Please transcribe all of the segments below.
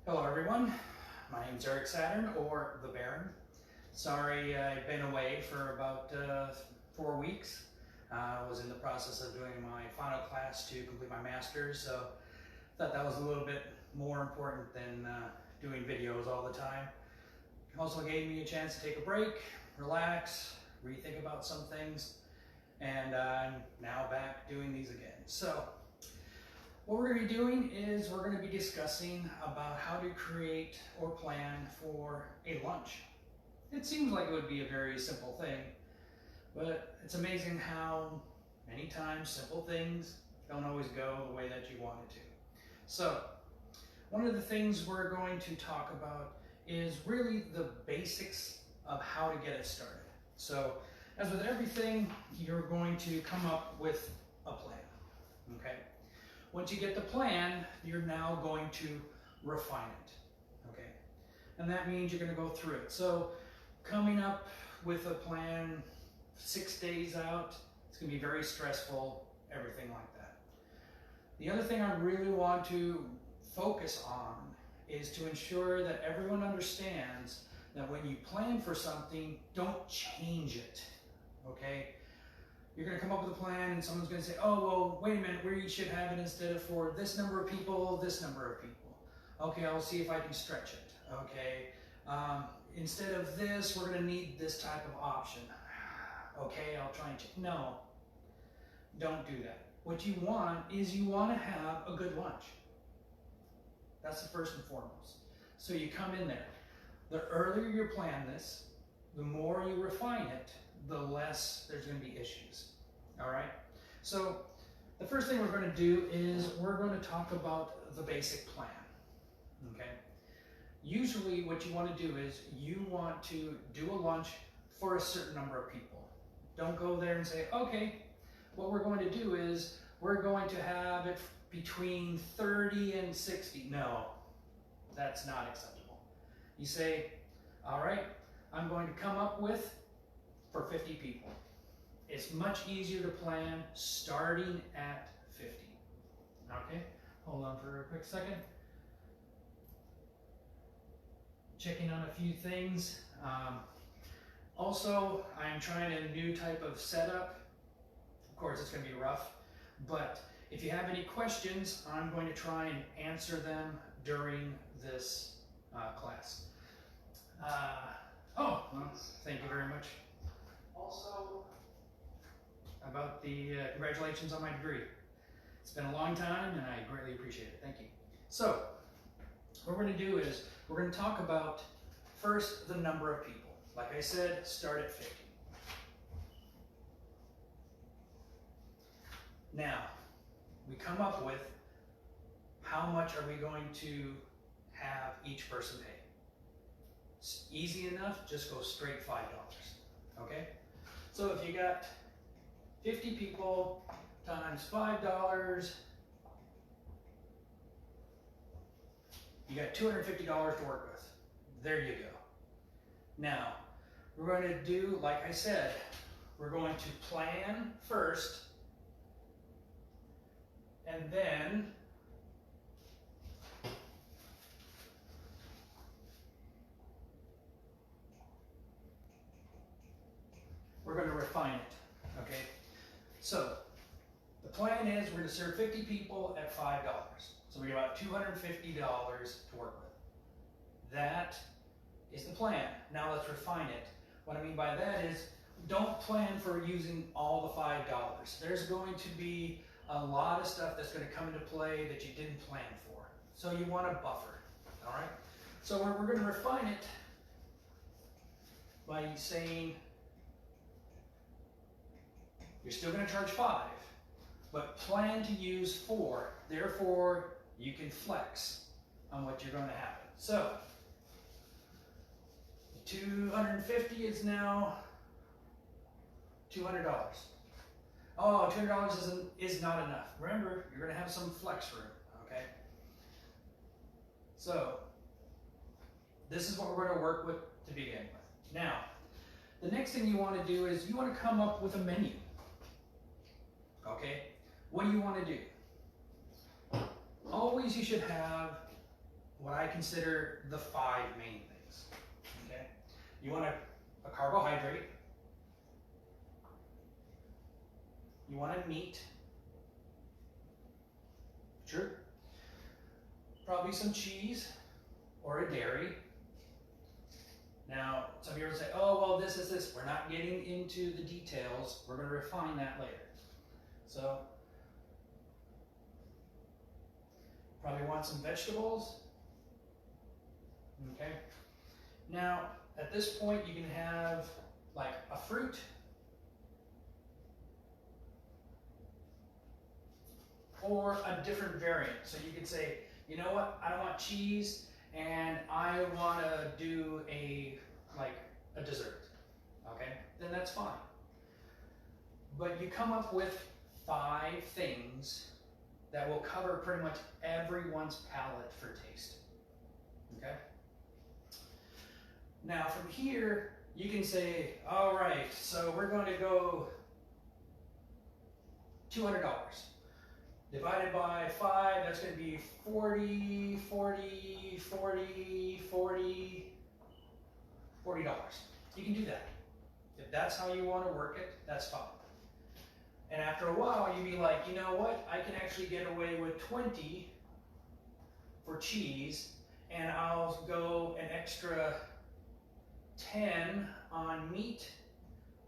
Hello everyone, my name is Eric Saturn, or The Baron. Sorry I've been away for about 4 weeks. I was in the process of doing my final class to complete my master's, so I thought that was a little bit more important than doing videos all the time. It also gave me a chance to take a break, relax, rethink about some things, and I'm now back doing these again. So, what we're going to be doing is we're going to be discussing about how to create or plan for a lunch. It seems like it would be a very simple thing, but it's amazing how many times simple things don't always go the way that you want it to. So, one of the things we're going to talk about is really the basics of how to get it started. So, as with everything, you're going to come up with a plan, okay? Once you get the plan, you're now going to refine it, okay? And that means you're going to go through it. So coming up with a plan 6 days out, it's going to be very stressful, everything like that. The other thing I really want to focus on is to ensure that everyone understands that when you plan for something, don't change it, okay? You're going to come up with a plan and someone's going to say, oh, well, wait a minute, we should have it instead of for this number of people, this number of people. Okay, I'll see if I can stretch it. Okay, instead of this, we're going to need this type of option. Okay, I'll try and change. No, don't do that. What you want is you want to have a good lunch. That's the first and foremost. So you come in there. The earlier you plan this, the more you refine it, the less there's going to be issues. All right? So the first thing we're going to do is we're going to talk about the basic plan. Okay? Usually what you want to do is you want to do a lunch for a certain number of people. Don't go there and say, okay, what we're going to do is we're going to have it between 30 and 60. No, that's not acceptable. You say, all right, I'm going to come up with for 50 people. It's much easier to plan starting at 50. Okay, hold on for a quick second. Checking on a few things. Also, I'm trying a new type of setup. Of course, it's going to be rough, but if you have any questions, I'm going to try and answer them during this class. Well, thank you very much. Also, about the congratulations on my degree. It's been a long time and I greatly appreciate it. Thank you. So, what we're going to do is we're going to talk about first the number of people. Like I said, start at 50. Now, we come up with how much are we going to have each person pay. It's easy enough, just go straight $5. Okay? So if you got 50 people times $5, you got $250 to work with. There you go. Now, we're going to do, like I said, we're going to plan first, and then we're going to refine it, okay? So, the plan is we're going to serve 50 people at $5. So we got about $250 to work with. That is the plan. Now let's refine it. What I mean by that is, don't plan for using all the $5. There's going to be a lot of stuff that's going to come into play that you didn't plan for. So you want a buffer, all right? So we're going to refine it by saying, you're still going to charge 5, but plan to use 4. Therefore, you can flex on what you're going to have. So, 250 is now $200. Oh, $200 is not enough. Remember, you're going to have some flex room, okay? So, this is what we're going to work with to begin with. Now, the next thing you want to do is you want to come up with a menu. Okay? What do you want to do? Always you should have what I consider the 5 main things. Okay, you want a carbohydrate, you want a meat, true, probably some cheese or a dairy. Now, some people say, oh, well, this is this. We're not getting into the details. We're going to refine that later. So, probably want some vegetables. Okay. Now, at this point, you can have like a fruit, or a different variant. So you could say, you know what, I don't want cheese, and I want to do a dessert. Okay, then that's fine. But you come up with 5 things that will cover pretty much everyone's palate for taste. Okay. Now from here, you can say, all right, so we're going to go $200. Divided by 5, that's going to be 40, 40, 40, 40, $40. You can do that. If that's how you want to work it, that's fine. And after a while, you'd be like, you know what? I can actually get away with 20 for cheese, and I'll go an extra 10 on meat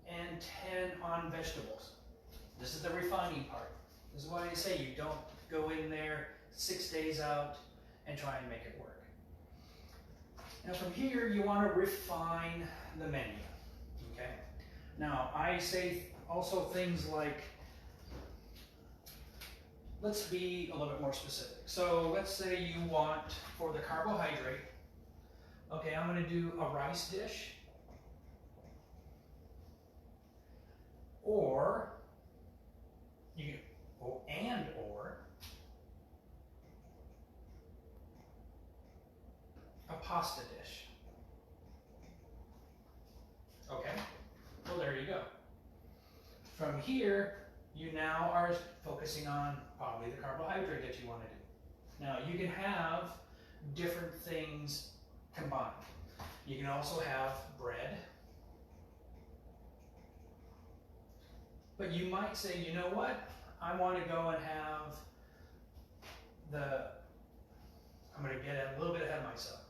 and 10 on vegetables. This is the refining part. This is why I say you don't go in there 6 days out and try and make it work. Now from here, you want to refine the menu, okay? Now I say also things like, let's be a little bit more specific. So let's say you want, for the carbohydrate, okay, I'm going to do a rice dish, or a pasta dish. Okay, well there you go. From here, you now are focusing on probably the carbohydrate that you want to do. Now you can have different things combined. You can also have bread. But you might say, you know what? I want to go and have I'm going to get a little bit ahead of myself.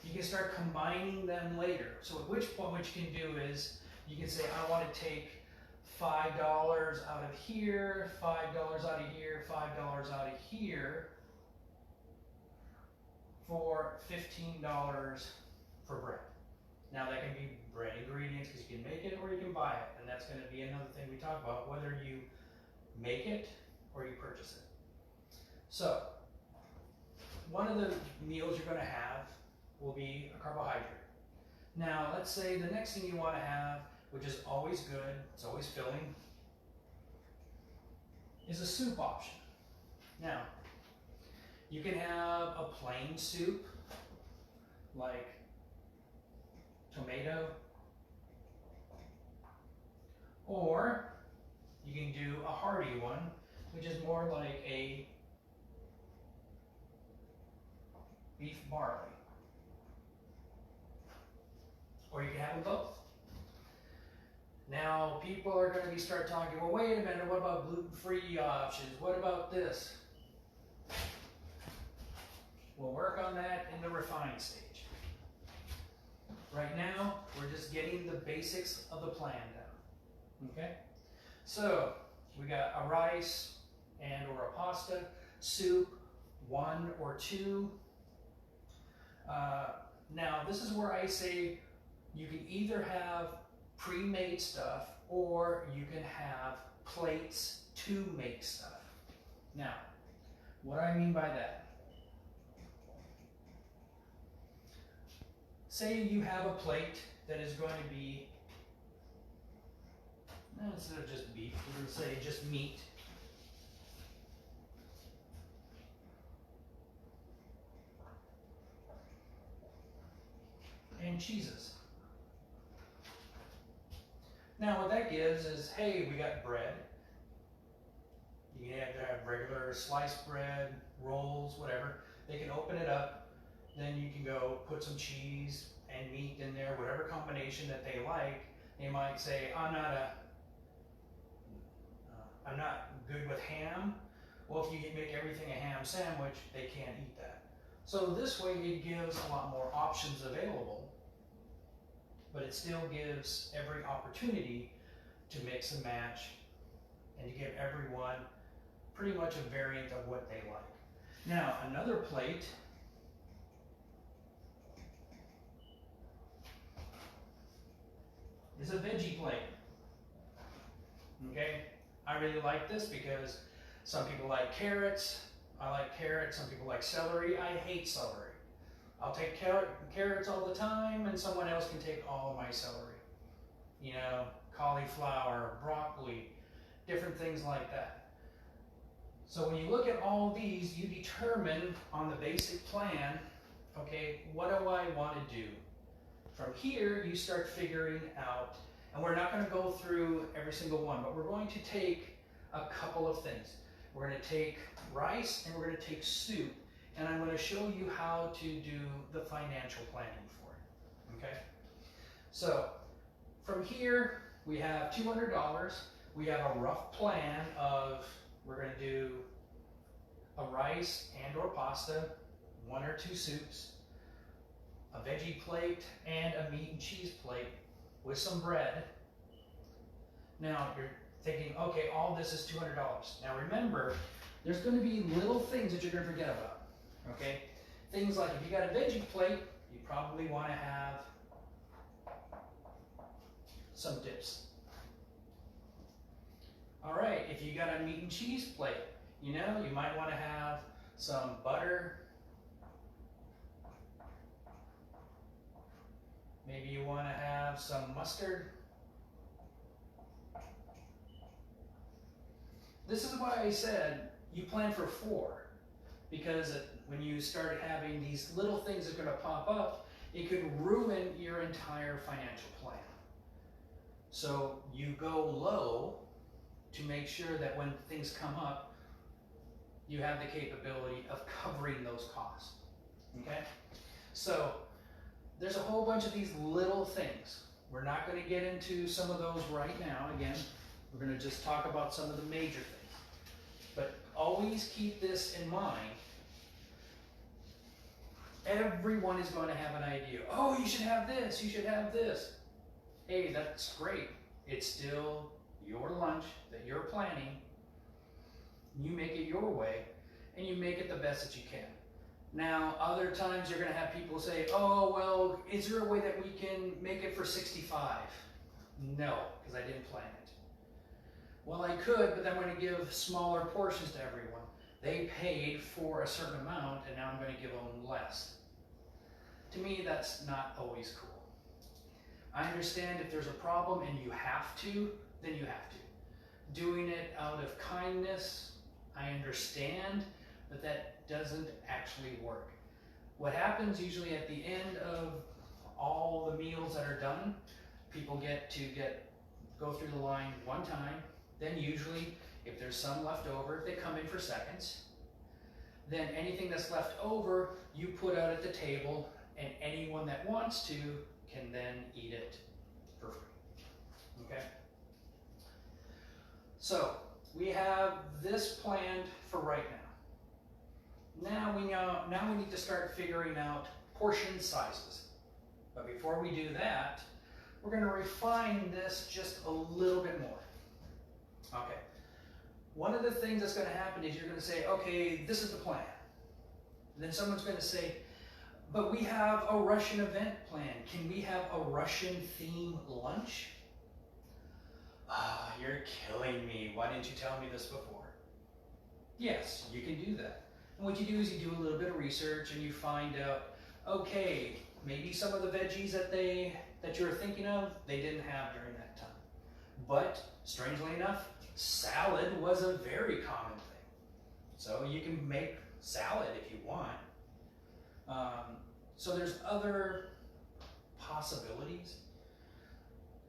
You can start combining them later. So at which point what you can do is, you can say, I want to take $5 out of here, $5 out of here, $5 out of here, for $15 for bread. Now that can be bread ingredients because you can make it or you can buy it, and that's going to be another thing we talk about, whether you make it or you purchase it. So one of the meals you're going to have will be a carbohydrate. Now let's say the next thing you want to have, which is always good, it's always filling, is a soup option. Now you can have a plain soup like tomato, or you can do a hearty one, which is more like a beef barley. Or you can have them both. Now people are going to start talking, well, wait a minute, what about gluten-free options? What about this? We'll work on that in the refined stage. Right now, we're just getting the basics of the plan down. Okay? So, we got a rice and or a pasta, soup, 1 or 2. Now, this is where I say you can either have pre-made stuff or you can have plates to make stuff. Now, what do I mean by that? Say you have a plate that is going to be, instead of just beef, we're going to say just meat. And cheeses. Now what that gives is, hey, we got bread. You can have regular sliced bread, rolls, whatever. They can open it up, then you can go put some cheese and meat in there, whatever combination that they like. They might say, I'm not good with ham. Well, if you make everything a ham sandwich, they can't eat that. So this way it gives a lot more options available, but it still gives every opportunity to mix and match and to give everyone pretty much a variant of what they like. Now, another plate is a veggie plate. Okay, I really like this because some people like carrots. I like carrots. Some people like celery. I hate celery. I'll take carrots all the time, and someone else can take all of my celery. You know, cauliflower, broccoli, different things like that. So when you look at all these, you determine on the basic plan, okay, what do I want to do? From here, you start figuring out, and we're not going to go through every single one, but we're going to take a couple of things. We're going to take rice and we're going to take soup, and I'm going to show you how to do the financial planning for it, okay? So from here, we have $200. We have a rough plan of, we're going to do a rice and or pasta, 1 or 2 soups, a veggie plate, and a meat and cheese plate with some bread. Now you're thinking, okay, all this is $200. Now remember, there's going to be little things that you're going to forget about, okay? Things like if you got a veggie plate, you probably want to have some dips. All right, if you got a meat and cheese plate, you know, you might want to have some butter. Maybe you want to have some mustard. This is why I said you plan for 4, because when you start having these little things that are going to pop up, it could ruin your entire financial plan. So you go low to make sure that when things come up, you have the capability of covering those costs, okay? So there's a whole bunch of these little things. We're not going to get into some of those right now. Again, we're going to just talk about some of the major things. But always keep this in mind. Everyone is going to have an idea. Oh, you should have this, you should have this. Hey, that's great. It's still your lunch that you're planning. You make it your way, and you make it the best that you can. Now, other times you're going to have people say, oh, well, is there a way that we can make it for 65? No, because I didn't plan it. Well, I could, but I'm going to give smaller portions to everyone. They paid for a certain amount, and now I'm going to give them less. To me, that's not always cool. I understand if there's a problem and you have to, then you have to. Doing it out of kindness, I understand, but that doesn't actually work. What happens usually at the end of all the meals that are done, people get to go through the line one time. Then usually, if there's some left over, they come in for seconds. Then anything that's left over, you put out at the table, and anyone that wants to can then eat it for free. Okay? So we have this planned for right now. Now we need to start figuring out portion sizes. But before we do that, we're going to refine this just a little bit more. Okay. One of the things that's going to happen is you're going to say, okay, this is the plan. And then someone's going to say, but we have a Russian event plan. Can we have a Russian theme lunch? Ah, you're killing me. Why didn't you tell me this before? Yes, you can do that. And what you do is you do a little bit of research and you find out, okay, maybe some of the veggies that you're thinking of, they didn't have during that time. But strangely enough, salad was a very common thing. So you can make salad if you want. So there's other possibilities.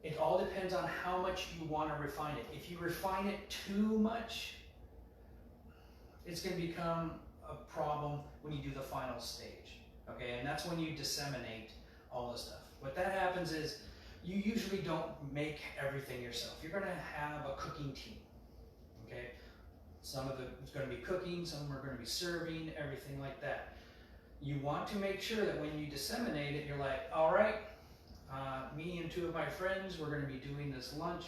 It all depends on how much you want to refine it. If you refine it too much, it's going to become a problem when you do the final stage. Okay, and that's when you disseminate all the stuff. What that happens is you usually don't make everything yourself. You're going to have a cooking team. Okay, some of it's going to be cooking, some are going to be serving, everything like that. You want to make sure that when you disseminate it, you're like, all right, me and two of my friends, we're going to be doing this lunch.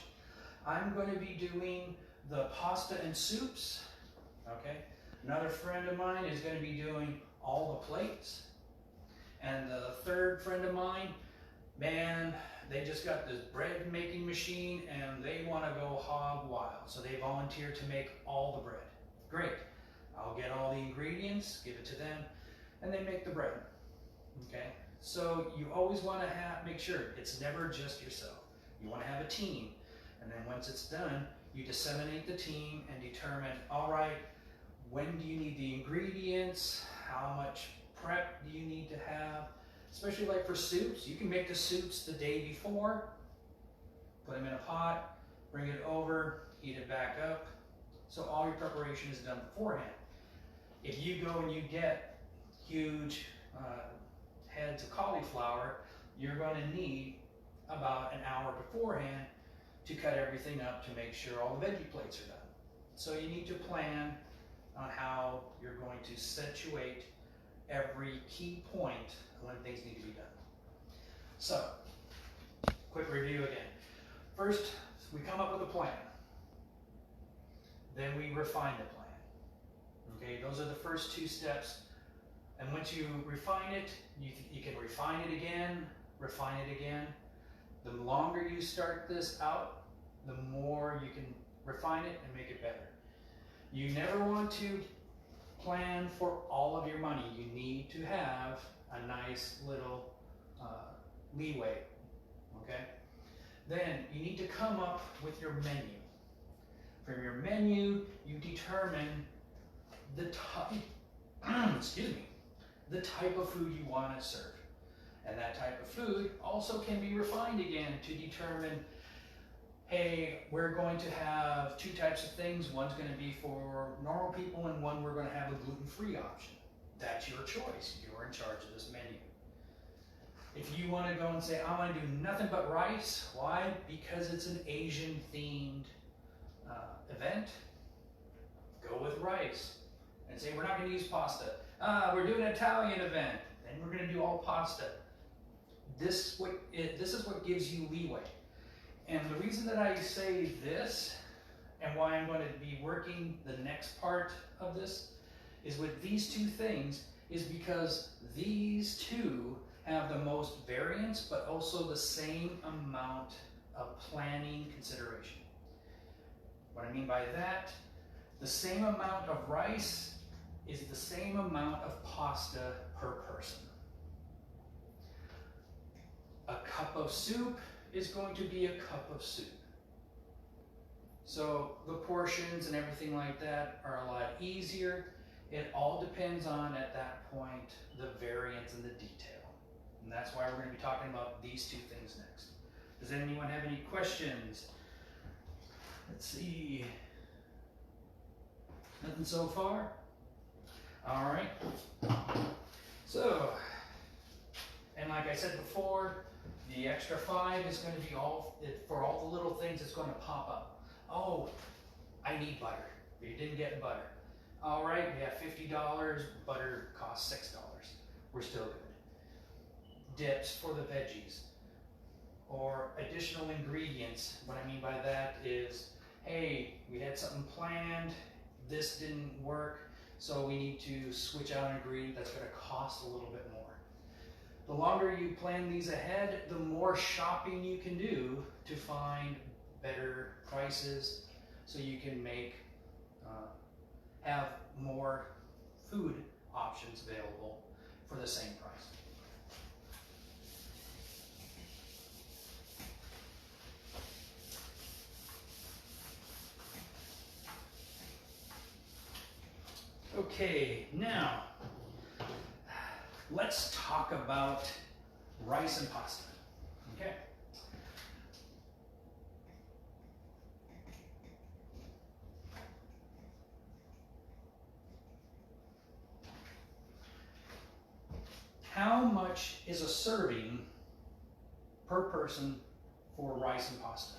I'm going to be doing the pasta and soups. Okay, another friend of mine is going to be doing all the plates. And the third friend of mine, man, they just got this bread making machine and they want to go hog wild. So they volunteered to make all the bread. Great. I'll get all the ingredients, give it to them, and they make the bread. Okay? So you always want to make sure it's never just yourself. You want to have a team. And then once it's done, you disseminate the team and determine, all right, when do you need the ingredients? How much prep do you need to have? Especially like for soups, you can make the soups the day before, put them in a pot, bring it over, heat it back up. So all your preparation is done beforehand. If you go and you get huge heads of cauliflower, you're going to need about an hour beforehand to cut everything up to make sure all the veggie plates are done. So you need to plan on how you're going to situate every key point when things need to be done. So, quick review again. First, we come up with a plan. Then we refine the plan. Okay, those are the first two steps. And once you refine it, you can refine it again, refine it again. The longer you start this out, the more you can refine it and make it better. You never want to plan for all of your money. You need to have a nice little leeway, okay? Then you need to come up with your menu. From your menu, you determine the type, excuse me, the type of food you want to serve. And that type of food also can be refined again to determine, hey, we're going to have two types of things. One's going to be for normal people and one we're going to have a gluten-free option. That's your choice. You're in charge of this menu. If you want to go and say, I want to do nothing but rice, why? Because it's an Asian themed event, go with rice. And say, we're not going to use pasta. We're doing an Italian event, and we're going to do all pasta. This is what gives you leeway. And the reason that I say this, and why I'm going to be working the next part of this, is with these two things, is because these two have the most variance, but also the same amount of planning consideration. What I mean by that, the same amount of rice is the same amount of pasta per person. A cup of soup is going to be a cup of soup. So the portions and everything like that are a lot easier. It all depends on, at that point, the variance and the detail. And that's why we're going to be talking about these two things next. Does anyone have any questions? Let's see. Nothing so far? All right. So, and like I said before, the extra 5 is going to be all for all the little things that's going to pop up. Oh, I need butter. You didn't get butter. All right, we have $50. Butter costs $6. We're still good. Dips for the veggies or additional ingredients. What I mean by that is, hey, we had something planned. This didn't work, so we need to switch out an ingredient that's going to cost a little bit more. The longer you plan these ahead, the more shopping you can do to find better prices, so you can have more food options available for the same price. Okay, now let's talk about rice and pasta. Okay. how much is a serving per person for rice and pasta?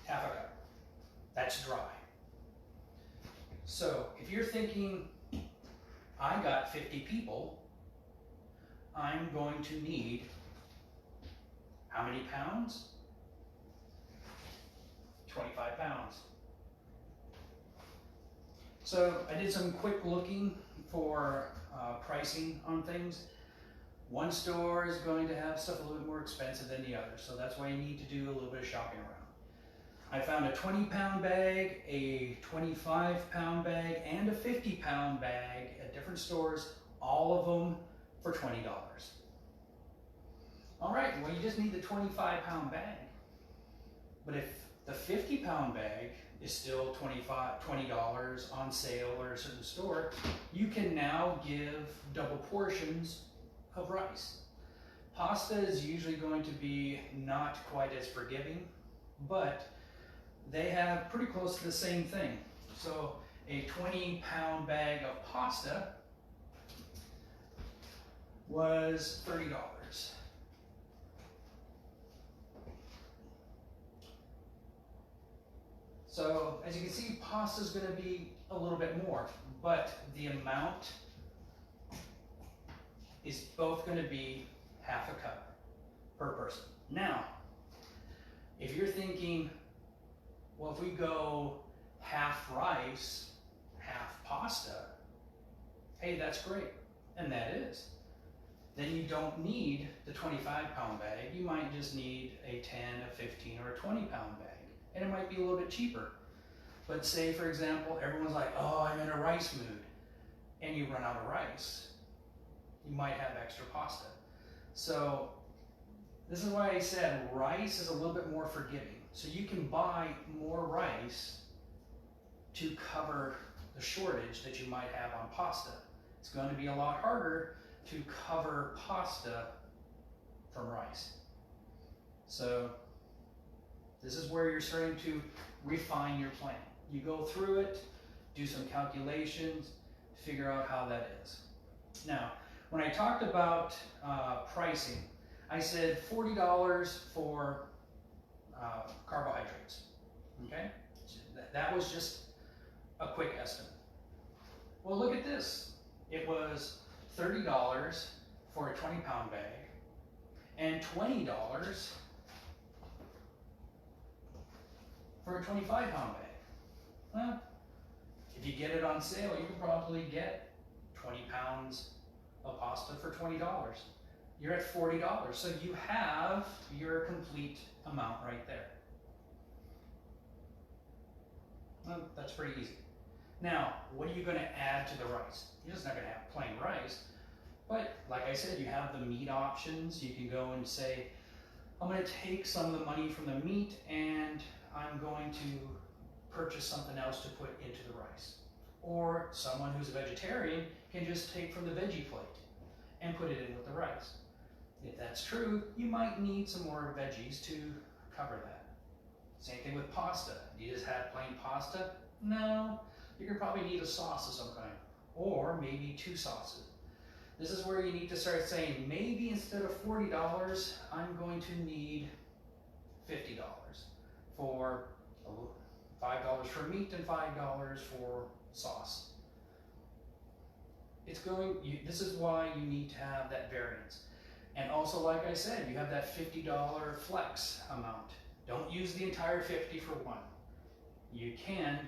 Half a cup. That's dry. So if you're thinking, I got 50 people, I'm going to need how many pounds? 25 pounds. So I did some quick looking for pricing on things. One store is going to have stuff a little bit more expensive than the other, so that's why you need to do a little bit of shopping around. I found a 20-pound bag, a 25-pound bag, and a 50-pound bag at different stores, all of them for $20. All right, well, you just need the 25-pound bag. But if the 50-pound bag is still $20 on sale or a certain store, you can now give double portions of rice. Pasta is usually going to be not quite as forgiving, but they have pretty close to the same thing. So a 20-pound bag of pasta was $30. So as you can see, pasta is going to be a little bit more, but the amount is both going to be half a cup per person. Now, if you're thinking, well, if we go half rice, half pasta, hey, that's great, and that is. Then you don't need the 25-pound bag. You might just need a 10, a 15, or a 20-pound bag. And it might be a little bit cheaper. But say, for example, everyone's like, oh, I'm in a rice mood, and you run out of rice. You might have extra pasta. So this is why I said rice is a little bit more forgiving. So you can buy more rice to cover the shortage that you might have on pasta. It's going to be a lot harder to cover pasta from rice. So this is where you're starting to refine your plan. You go through it, do some calculations, figure out how that is. Now, when I talked about pricing, I said $40 for carbohydrates, okay? That was just a quick estimate. Well, look at this. It was $30 for a 20-pound bag and $20 for a 25-pound bag. Well, if you get it on sale, you can probably get 20 pounds of pasta for $20. You're at $40, so you have your complete amount right there. Well, that's pretty easy. Now, what are you going to add to the rice? You're just not going to have plain rice, but like I said, you have the meat options. You can go and say, I'm going to take some of the money from the meat and I'm going to purchase something else to put into the rice. Or someone who's a vegetarian can just take from the veggie plate and put it in with the rice. If that's true, you might need some more veggies to cover that. Same thing with pasta. Do you just have plain pasta? No. You're going to probably need a sauce of some kind, or maybe two sauces. This is where you need to start saying, maybe instead of $40, I'm going to need $50 for $5 for meat and $5 for sauce. This is why you need to have that variance. And also, like I said, you have that $50 flex amount. Don't use the entire 50 for one. You can,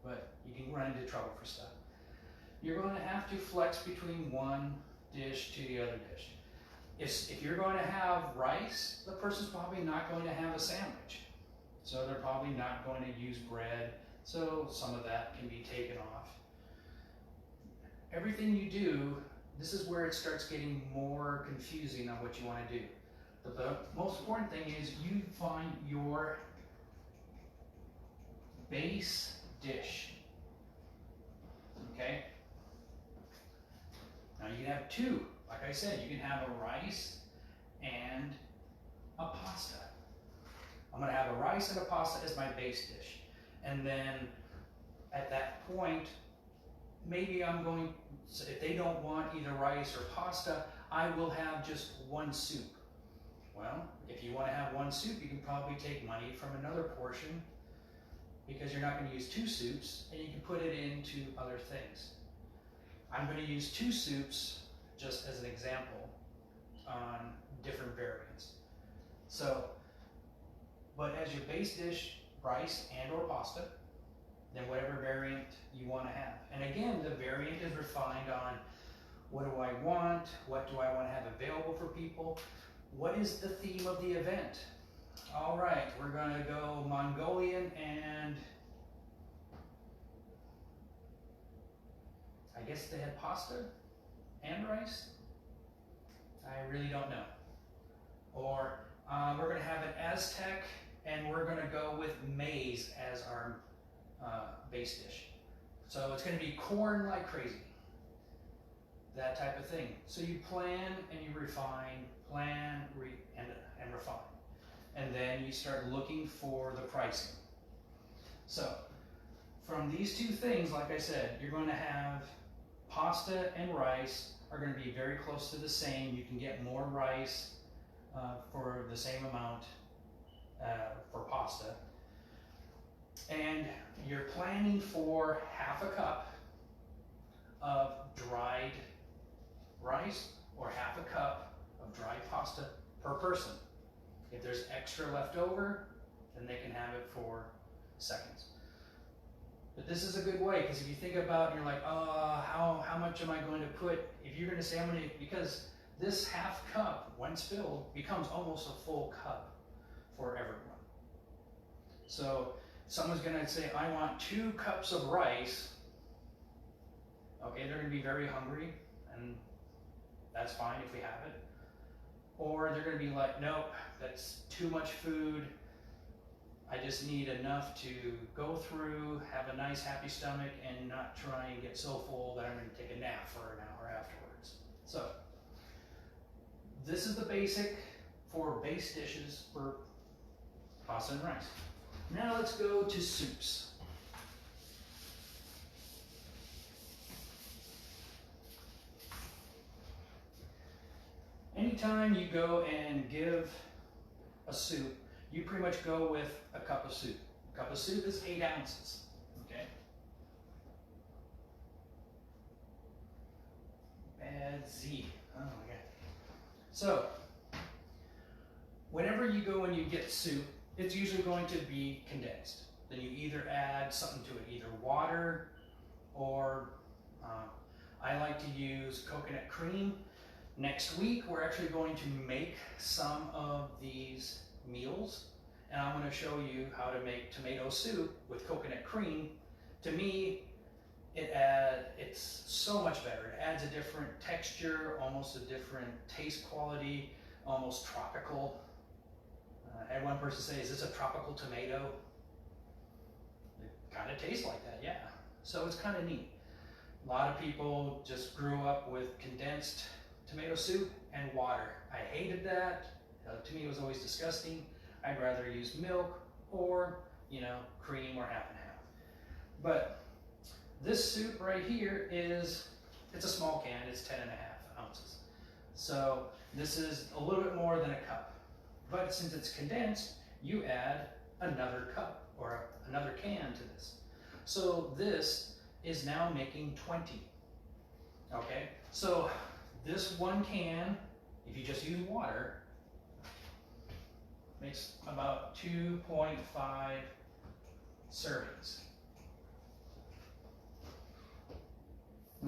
but you can run into trouble for stuff. You're going to have to flex between one dish to the other dish. If you're going to have rice, the person's probably not going to have a sandwich. So they're probably not going to use bread. So some of that can be taken off. Everything you do, this is where it starts getting more confusing on what you want to do. The most important thing is you find your base dish. Okay? Now you can have two. Like I said, you can have a rice and a pasta. I'm going to have a rice and a pasta as my base dish. And then at that point, maybe if they don't want either rice or pasta, I will have just one soup. Well, if you want to have one soup, you can probably take money from another portion because you're not going to use two soups, and you can put it into other things. I'm going to use two soups just as an example on different variants. So, but as your base dish, rice and or pasta, then whatever variant you want to have. And again, the variant is refined on what do I want, what do I want to have available for people, what is the theme of the event. All right, we're going to go Mongolian, and I guess they had pasta and rice? I really don't know. Or we're going to have an Aztec, and we're going to go with maize as our base dish. So it's going to be corn like crazy. That type of thing. So you plan and you refine, plan and refine. And then you start looking for the pricing. So from these two things, like I said, you're going to have pasta and rice are going to be very close to the same. You can get more rice for the same amount for pasta. And you're planning for half a cup of dried rice or half a cup of dried pasta per person. If there's extra left over, then they can have it for seconds. But this is a good way, because if you think about it, you're like, oh, how much am I going to put? If you're going to say, because this half cup, once filled, becomes almost a full cup for everyone. So someone's going to say, I want 2 cups of rice. Okay, they're going to be very hungry, and that's fine if we have it. Or they're going to be like, nope, that's too much food. I just need enough to go through, have a nice happy stomach, and not try and get so full that I'm going to take a nap for an hour afterwards. So this is the basic for base dishes for pasta and rice. Now let's go to soups. Anytime you go and give a soup, you pretty much go with a cup of soup. A cup of soup is 8 ounces, okay? Bad Z, oh my God. So, whenever you go and you get soup, it's usually going to be condensed. Then you either add something to it, either water or I like to use coconut cream. Next week, we're actually going to make some of these meals, and I'm going to show you how to make tomato soup with coconut cream. To me, it's so much better. It adds a different texture, almost a different taste quality, almost tropical. I had one person say, is this a tropical tomato? It kind of tastes like that, yeah. So it's kind of neat. A lot of people just grew up with condensed tomato soup and water. I hated that. To me, it was always disgusting. I'd rather use milk or, cream or half and half. But this soup right here it's a small can. It's 10.5 ounces. So this is a little bit more than a cup. But since it's condensed, you add another cup or another can to this. So this is now making 20. Okay, so this one can, if you just use water, makes about 2.5 servings.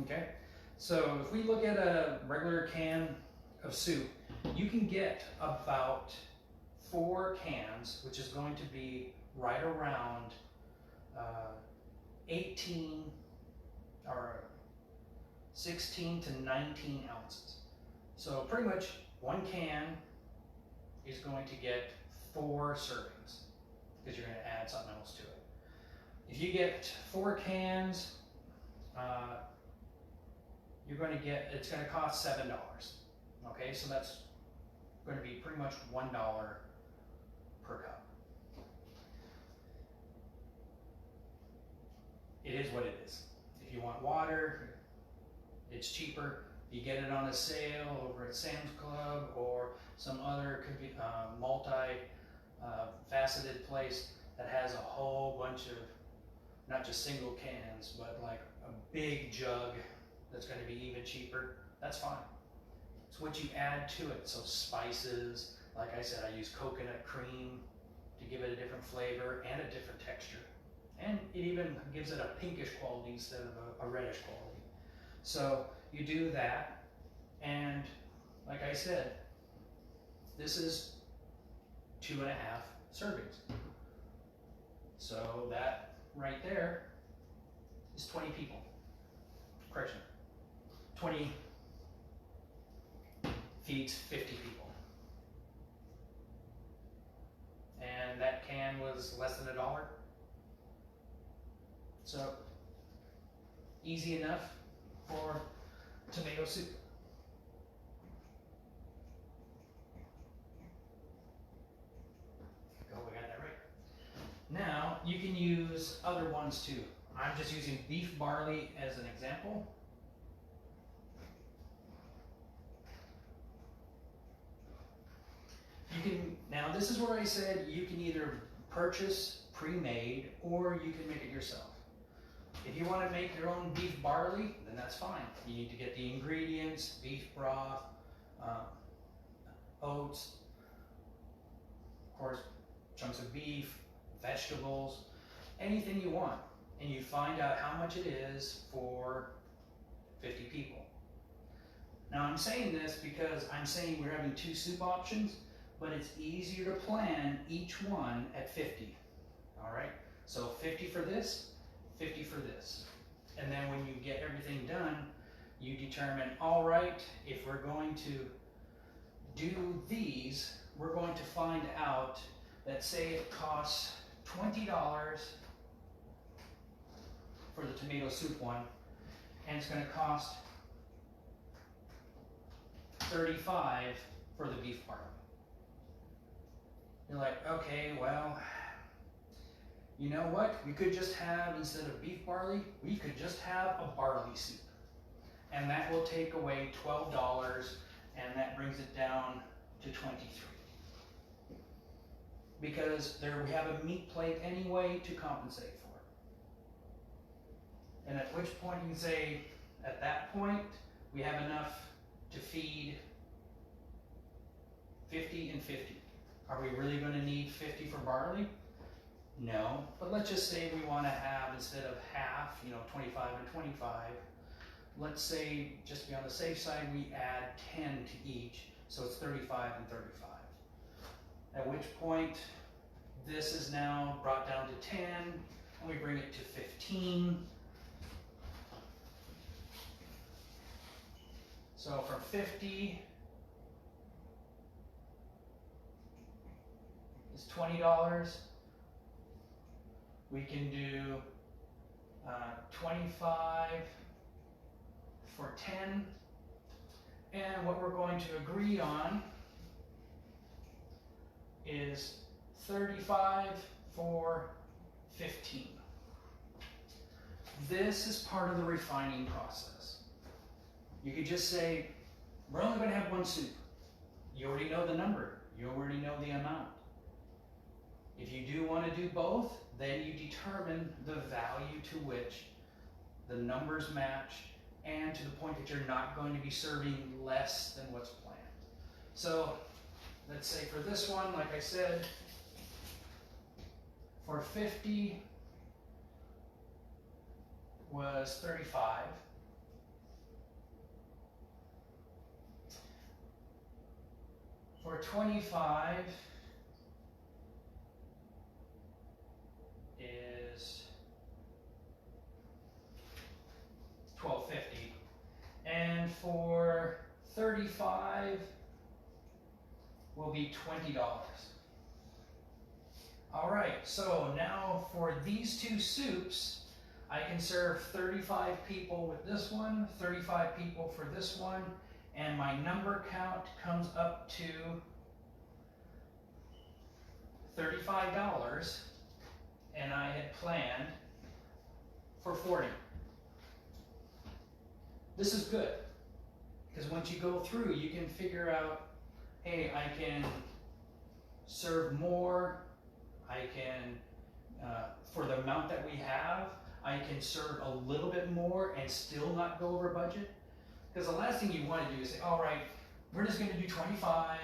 Okay, so if we look at a regular can of soup, you can get about 4 cans, which is going to be right around 18 or 16 to 19 ounces. So pretty much one can is going to get 4 servings because you're going to add something else to it. If you get 4 cans, it's going to cost $7. Okay, so that's going to be pretty much $1 per cup. is what it is. If you want water, it's cheaper. You get it on a sale over at Sam's Club or some other multi-faceted place that has a whole bunch of, not just single cans, but like a big jug that's going to be even cheaper. That's fine. It's what you add to it. So spices, like I said, I use coconut cream to give it a different flavor and a different texture. And it even gives it a pinkish quality instead of a reddish quality. So you do that, and like I said, this is 2.5 servings. So that right there is 20 people. Correction, 20 feeds 50 people. And that can was less than $1. So easy enough for tomato soup. Go, we got that right. Now you can use other ones too. I'm just using beef barley as an example. You can, now this is where I said you can either purchase pre-made or you can make it yourself. If you want to make your own beef barley, then that's fine. You need to get the ingredients: beef broth, oats, of course, chunks of beef, vegetables, anything you want. And you find out how much it is for 50 people. Now I'm saying this because I'm saying we're having 2 soup options, but it's easier to plan each one at 50. All right, so 50 for this, 50 for this. And then when you get everything done, you determine, all right, if we're going to do these, we're going to find out that, say it costs $20 for the tomato soup one, and it's going to cost $35 for the beef barley. You're like, okay, well, you know what? We could just have, instead of beef barley, we could just have a barley soup. And that will take away $12, and that brings it down to $23. Because there we have a meat plate anyway to compensate for it. And at which point you can say, at that point, we have enough to feed 50 and 50. Are we really going to need 50 for barley? No, but let's just say we want to have, instead of half, 25 and 25, let's say, just to be on the safe side, we add 10 to each, so it's 35 and 35. At which point, this is now brought down to 10, and we bring it to 15. So from 50 is $20. We can do 25 for 10. And what we're going to agree on is 35 for 15. This is part of the refining process. You could just say, we're only going to have one soup. You already know the number. You already know the amount. If you do want to do both, then you determine the value to which the numbers match, and to the point that you're not going to be serving less than what's planned. So let's say for this one, like I said, for 50 was 35. For 25 is $12.50, and for 35 will be $20. All right, so now for these 2 soups, I can serve 35 people with this one, 35 people for this one, and my number count comes up to $35, and I had planned for 40. This is good, because once you go through, you can figure out, hey, I can serve more, I can, for the amount that we have, I can serve a little bit more and still not go over budget. Because the last thing you want to do is say, all right, we're just going to do 25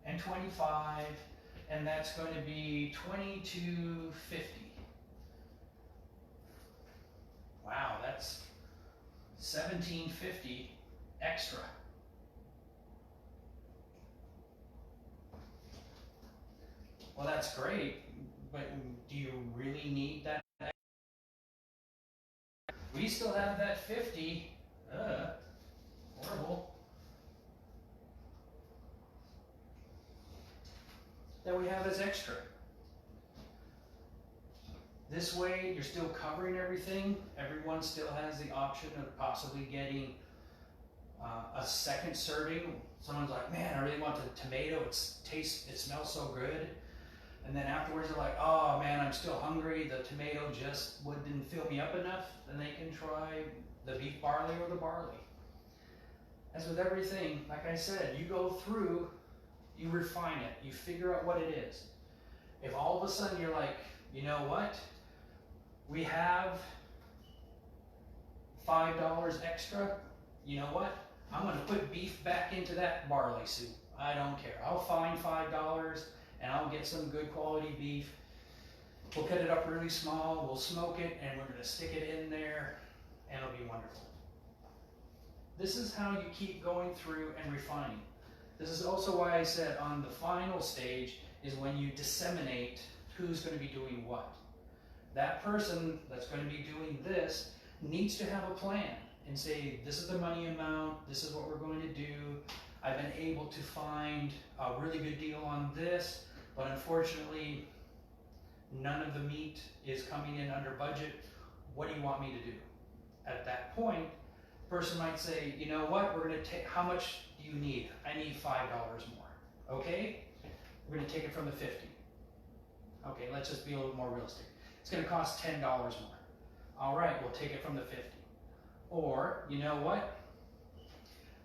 and 25, and that's going to be 22.50. Wow, that's $17.50 extra. Well, that's great, but do you really need that? We still have that 50. Horrible. That we have as extra. This way, you're still covering everything. Everyone still has the option of possibly getting a second serving. Someone's like, man, I really want the tomato. It smells so good. And then afterwards, they're like, oh man, I'm still hungry. The tomato just didn't fill me up enough. Then they can try the beef barley or the barley. As with everything, like I said, you go through, you refine it, you figure out what it is. If all of a sudden you're like, you know what? We have $5 extra. You know what? I'm going to put beef back into that barley soup. I don't care. I'll find $5 and I'll get some good quality beef. We'll cut it up really small, we'll smoke it, and we're going to stick it in there, and it'll be wonderful. This is how you keep going through and refining. This is also why I said on the final stage is when you disseminate who's going to be doing what. That person that's going to be doing this needs to have a plan and say, this is the money amount, this is what we're going to do. I've been able to find a really good deal on this, but unfortunately, none of the meat is coming in under budget. What do you want me to do? At that point, the person might say, you know what, we're going to take, how much do you need? I need $5 more. Okay? We're going to take it from the 50. Okay, let's just be a little more realistic. It's going to cost $10 more. All right, we'll take it from the 50. Or, you know what?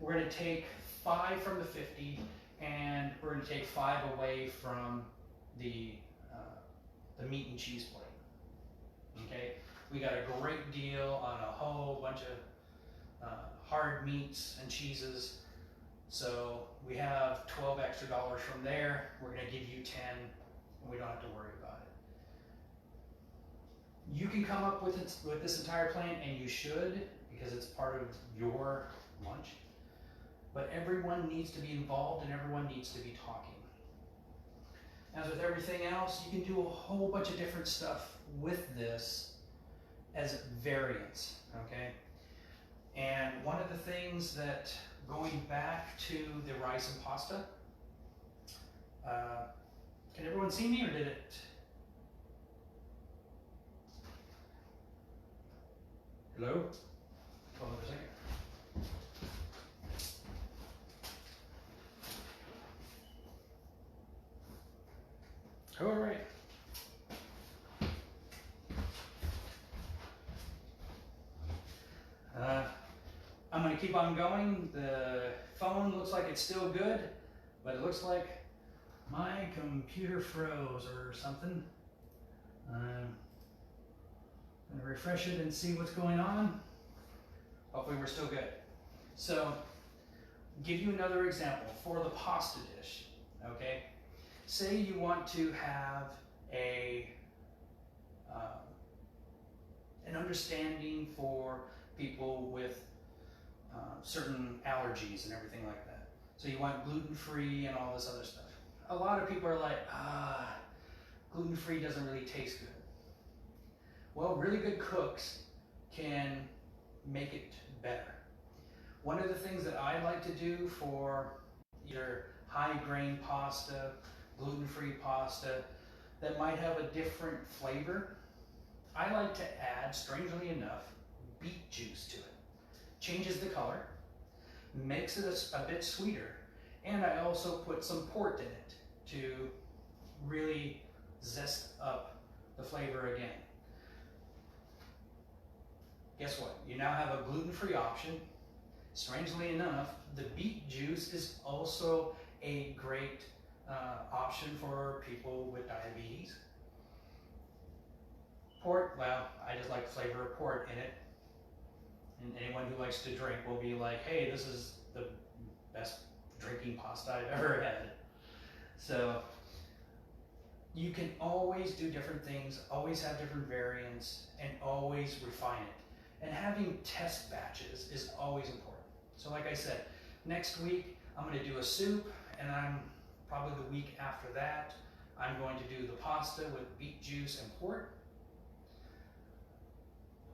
We're going to take 5 from the 50, and we're going to take 5 away from the meat and cheese plate. Okay, we got a great deal on a whole bunch of hard meats and cheeses. So we have $12 extra from there. We're going to give you 10, and we don't have to worry about it. You can come up with this entire plan, and you should, because it's part of your lunch. But everyone needs to be involved, and everyone needs to be talking. As with everything else, you can do a whole bunch of different stuff with this as variants, okay? And one of the things that, going back to the rice and pasta, can everyone see me, or did it? Hello? Hold on for a second. All right. I'm going to keep on going. The phone looks like it's still good, but it looks like my computer froze or something. I'm going to refresh it and see what's going on. Hopefully we're still good. So, give you another example for the pasta dish, okay? Say you want to have an understanding for people with certain allergies and everything like that. So you want gluten-free and all this other stuff. A lot of people are like, gluten-free doesn't really taste good. Well, really good cooks can make it better. One of the things that I like to do for either high-grain pasta, gluten-free pasta that might have a different flavor, I like to add, strangely enough, beet juice to it. Changes the color, makes it a bit sweeter, and I also put some port in it to really zest up the flavor again. guess what? You now have a gluten-free option. Strangely enough, the beet juice is also a great option for people with diabetes. Port, well, I just like the flavor of port in it. And anyone who likes to drink will be like, hey, this is the best drinking pasta I've ever had. So you can always do different things, always have different variants, and always refine it. And having test batches is always important. So like I said, next week I'm going to do a soup, and I'm probably the week after that, I'm going to do the pasta with beet juice and port.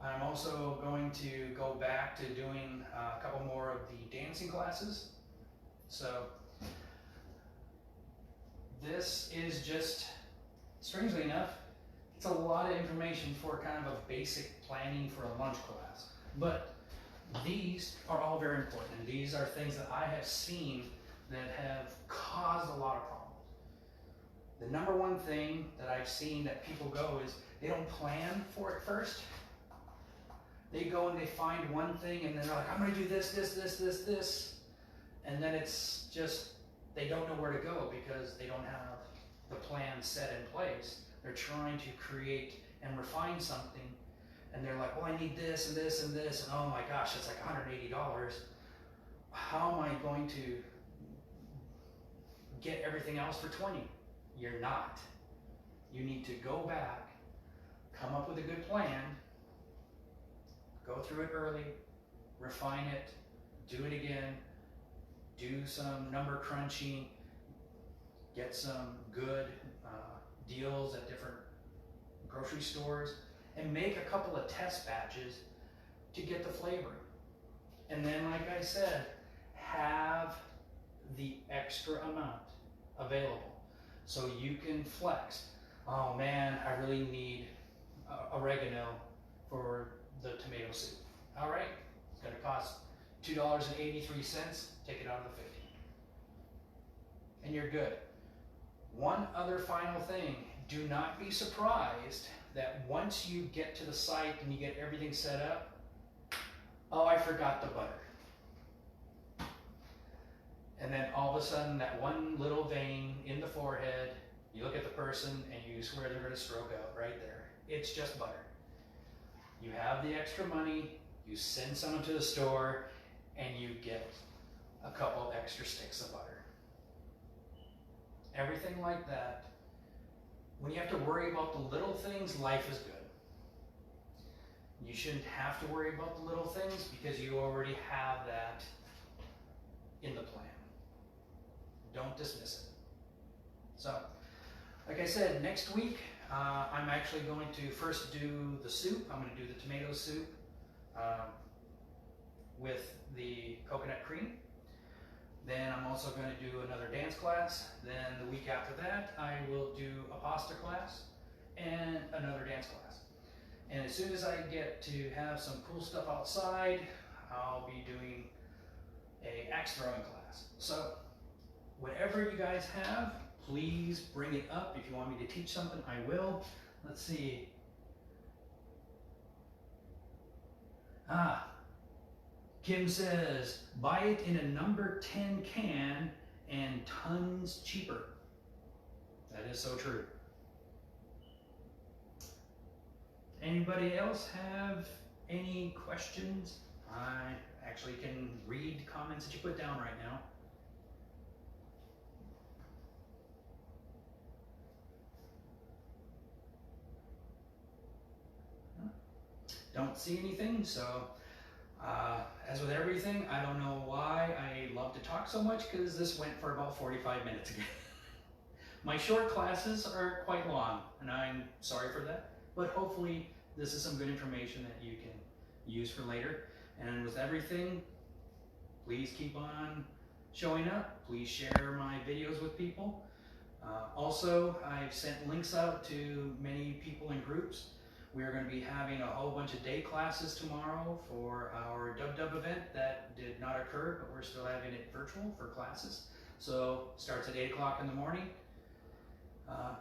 I'm also going to go back to doing a couple more of the dancing classes. So this is just, strangely enough, it's a lot of information for kind of a basic planning for a lunch class. But these are all very important. And these are things that I have seen that have caused a lot of problems. The number one thing that I've seen that people go is they don't plan for it first. They go and they find one thing and then they're like, I'm going to do this, this, this, this, this. And then it's just, they don't know where to go because they don't have the plan set in place. They're trying to create and refine something. And they're like, well, I need this and this and this. And oh my gosh, it's like $180. How am I going to get everything else for 20? You're not. You need to go back, come up with a good plan, go through it early, refine it, do it again, do some number crunching, get some good deals at different grocery stores, and make a couple of test batches to get the flavoring. And then, like I said, have the extra amount available so you can flex. Oh man, I really need oregano for the tomato soup. All right, it's going to cost $2.83. Take it out of the 50. And you're good. One other final thing, do not be surprised that once you get to the site and you get everything set up, oh, I forgot the butter. And then all of a sudden, that one little vein in the forehead, you look at the person and you swear they're going to stroke out right there. It's just butter. You have the extra money, you send someone to the store, and you get a couple extra sticks of butter. Everything like that. When you have to worry about the little things, life is good. You shouldn't have to worry about the little things because you already have that in the plan. Don't dismiss it. So, like I said, next week I'm actually going to first do the soup. I'm going to do the tomato soup with the coconut cream. Then I'm also going to do another dance class. Then the week after that, I will do a pasta class and another dance class. And as soon as I get to have some cool stuff outside, I'll be doing an axe throwing class. So whatever you guys have, please bring it up. If you want me to teach something, I will. Let's see. Kim says, buy it in a number 10 can and tons cheaper. That is so true. Anybody else have any questions? I actually can read comments that you put down right now. Don't see anything, so as with everything, I don't know why I love to talk so much because this went for about 45 minutes again. My short classes are quite long, and I'm sorry for that, but hopefully this is some good information that you can use for later. And with everything, please keep on showing up. Please share my videos with people. Also, I've sent links out to many people in groups. We are going to be having a whole bunch of day classes tomorrow for our Dub event that did not occur, but we're still having it virtual for classes. So starts at 8 o'clock in the morning.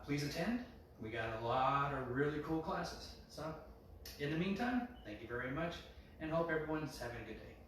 Please attend. We got a lot of really cool classes. So In the meantime, thank you very much, and hope everyone's having a good day.